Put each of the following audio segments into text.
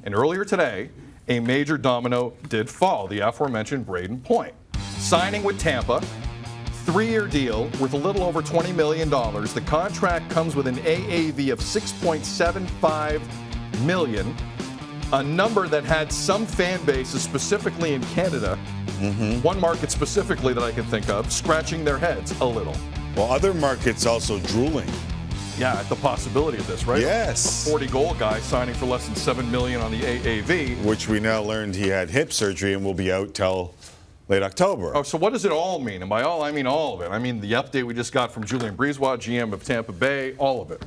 And earlier today, a major domino did fall, the aforementioned Brayden Point. Signing with Tampa, 3-year deal worth a little over $20 million. The contract comes with an AAV of $6.75 million, a number that had some fan bases, specifically in Canada, one market specifically that I can think of, scratching their heads a little. Well, other markets also drooling. Yeah, at the possibility of this, right? Yes. A 40-goal guy signing for less than $7 million on the AAV. Which we now learned he had hip surgery and will be out till late October. Oh, so what does it all mean? And by all, I mean all of it. I mean the update we just got from Julien Brisebois, GM of Tampa Bay, all of it.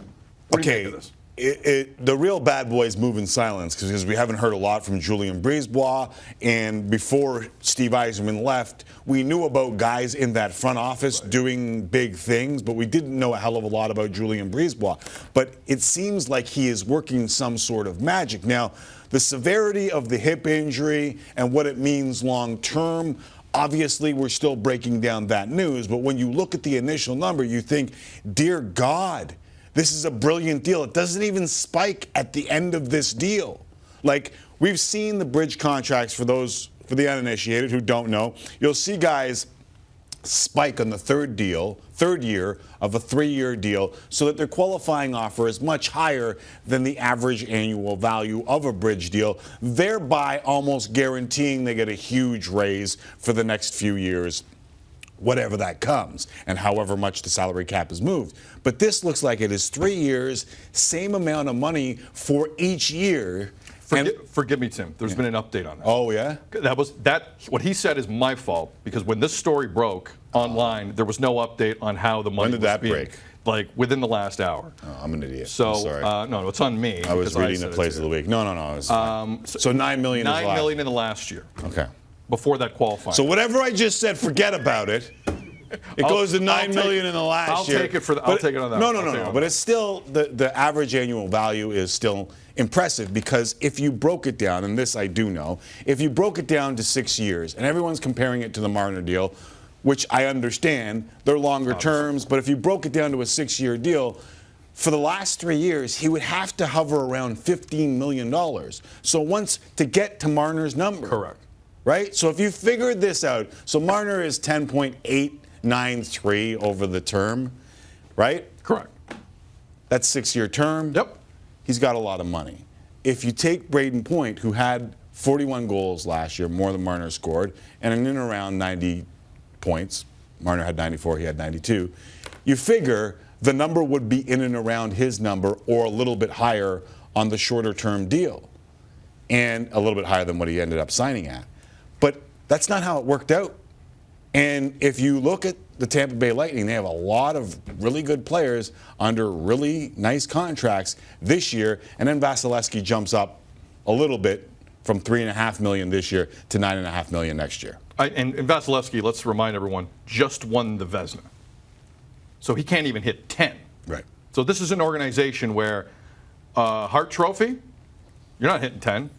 What do you think of this? The real bad boys move in silence because we haven't heard a lot from Julien Brisebois. And before Steve Yzerman left, we knew about guys in that front office doing big things, but we didn't know a hell of a lot about Julien Brisebois. But it seems like he is working some sort of magic. Now, the severity of the hip injury and what it means long term, obviously we're still breaking down that news. But when you look at the initial number, you think, dear God, this is a brilliant deal. It doesn't even spike at the end of this deal. Like, we've seen the bridge contracts for the uninitiated who don't know. You'll see guys spike on the third year of a 3-year deal so that their qualifying offer is much higher than the average annual value of a bridge deal, thereby almost guaranteeing they get a huge raise for the next few years, whatever that comes, and however much the salary cap is moved. But this looks like it is 3 years, same amount of money for each year. Forgive me, Tim. There's been an update on that. Oh, yeah? What he said is my fault, because when this story broke online, there was no update on how the money When did that break? Like within the last hour. Oh, I'm an idiot. So, I'm sorry. no, it's on me. I was reading the plays of the week. No. So $9 million is $9 million in the last year. Okay. Before that qualifying. So whatever I just said, forget about it. It goes to $9 million in the last year. I'll take it on that. No. But it's still, the average annual value is still impressive, because if you broke it down, and this I do know, if you broke it down to 6 years, and everyone's comparing it to the Marner deal, which I understand, they're longer terms, but if you broke it down to a 6-year deal, for the last 3 years, he would have to hover around $15 million. So once to get to Marner's number. Correct. Right? So if you figured this out, so Marner is 10.893 over the term, right? Correct. That's 6-year term. Yep. He's got a lot of money. If you take Brayden Point, who had 41 goals last year, more than Marner scored, and in and around 90 points, Marner had 94, he had 92, you figure the number would be in and around his number or a little bit higher on the shorter term deal, and a little bit higher than what he ended up signing at. But that's not how it worked out. And if you look at the Tampa Bay Lightning, they have a lot of really good players under really nice contracts this year, and then Vasilevsky jumps up a little bit from $3.5 million this year to $9.5 million next year. And Vasilevsky, let's remind everyone, just won the Vezina. So he can't even hit 10. Right. So this is an organization where Hart Trophy, you're not hitting 10.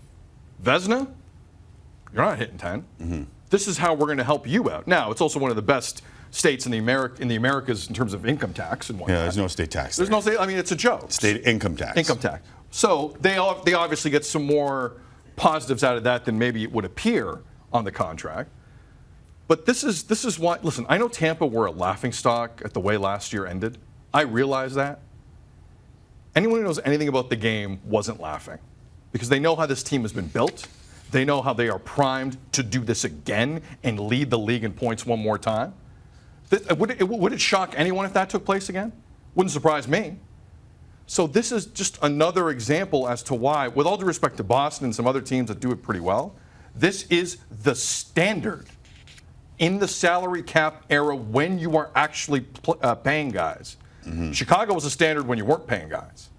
Vezina, you're not hitting 10. Mm-hmm. This is how we're going to help you out. Now, it's also one of the best states in the Americas in terms of income tax and whatnot. Yeah, there's no state tax. There's no state. I mean, it's a joke. State income tax. Income tax. So they obviously get some more positives out of that than maybe it would appear on the contract. But this is why. Listen, I know Tampa were a laughingstock at the way last year ended. I realize that. Anyone who knows anything about the game wasn't laughing, because they know how this team has been built. They know how they are primed to do this again and lead the league in points one more time. Would it shock anyone if that took place again? Wouldn't surprise me. So this is just another example as to why, with all due respect to Boston and some other teams that do it pretty well, this is the standard in the salary cap era when you are actually paying guys. Mm-hmm. Chicago was a standard when you weren't paying guys.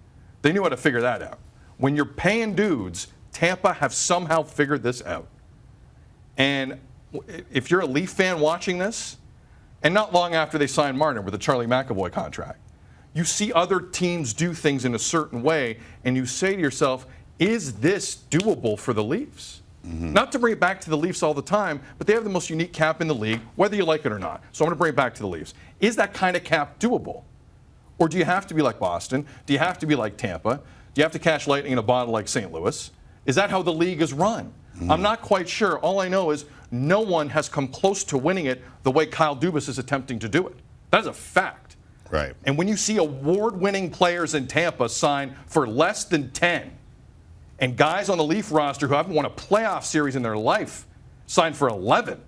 They knew how to figure that out. When you're paying dudes, Tampa have somehow figured this out. And if you're a Leaf fan watching this, and not long after they signed Marner with the Charlie McAvoy contract, you see other teams do things in a certain way, and you say to yourself, is this doable for the Leafs? Mm-hmm. Not to bring it back to the Leafs all the time, but they have the most unique cap in the league, whether you like it or not. So I'm going to bring it back to the Leafs. Is that kind of cap doable? Or do you have to be like Boston? Do you have to be like Tampa? Do you have to cash lightning in a bottle like St. Louis? Is that how the league is run? I'm not quite sure. All I know is no one has come close to winning it the way Kyle Dubas is attempting to do it. That is a fact. Right. And when you see award-winning players in Tampa sign for less than 10, and guys on the Leaf roster who haven't won a playoff series in their life sign for 11,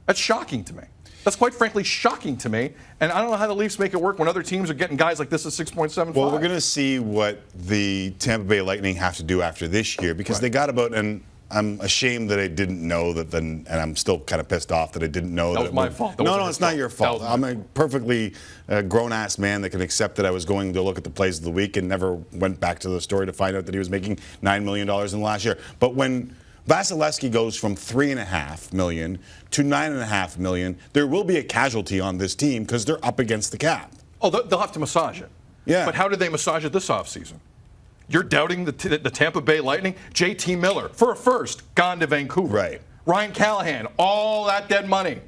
that's shocking to me. That's quite frankly shocking to me. And I don't know how the Leafs make it work when other teams are getting guys like this at 6.75. Well, we're going to see what the Tampa Bay Lightning have to do after this year because they got about, and I'm ashamed that I didn't know that, and I'm still kind of pissed off that I didn't know that. That was my fault. No, it's not your fault. I'm a perfectly grown-ass man that can accept that I was going to look at the plays of the week and never went back to the story to find out that he was making $9 million in the last year. But when Vasilevsky goes from $3.5 million to $9.5 million, there will be a casualty on this team because they're up against the cap. Oh, they'll have to massage it. Yeah. But how did they massage it this offseason? You're doubting the Tampa Bay Lightning? J.T. Miller, for a first, gone to Vancouver. Right. Ryan Callahan, all that dead money.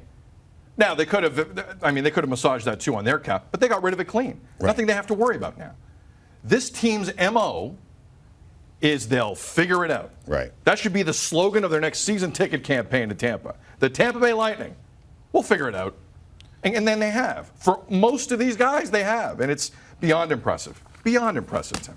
Now, they could have massaged that too on their cap, but they got rid of it clean. Right. Nothing they have to worry about now. This team's MO is they'll figure it out. Right. That should be the slogan of their next season ticket campaign to Tampa. The Tampa Bay Lightning, we'll figure it out. And then they have. For most of these guys, they have. And it's beyond impressive. Beyond impressive, Tim.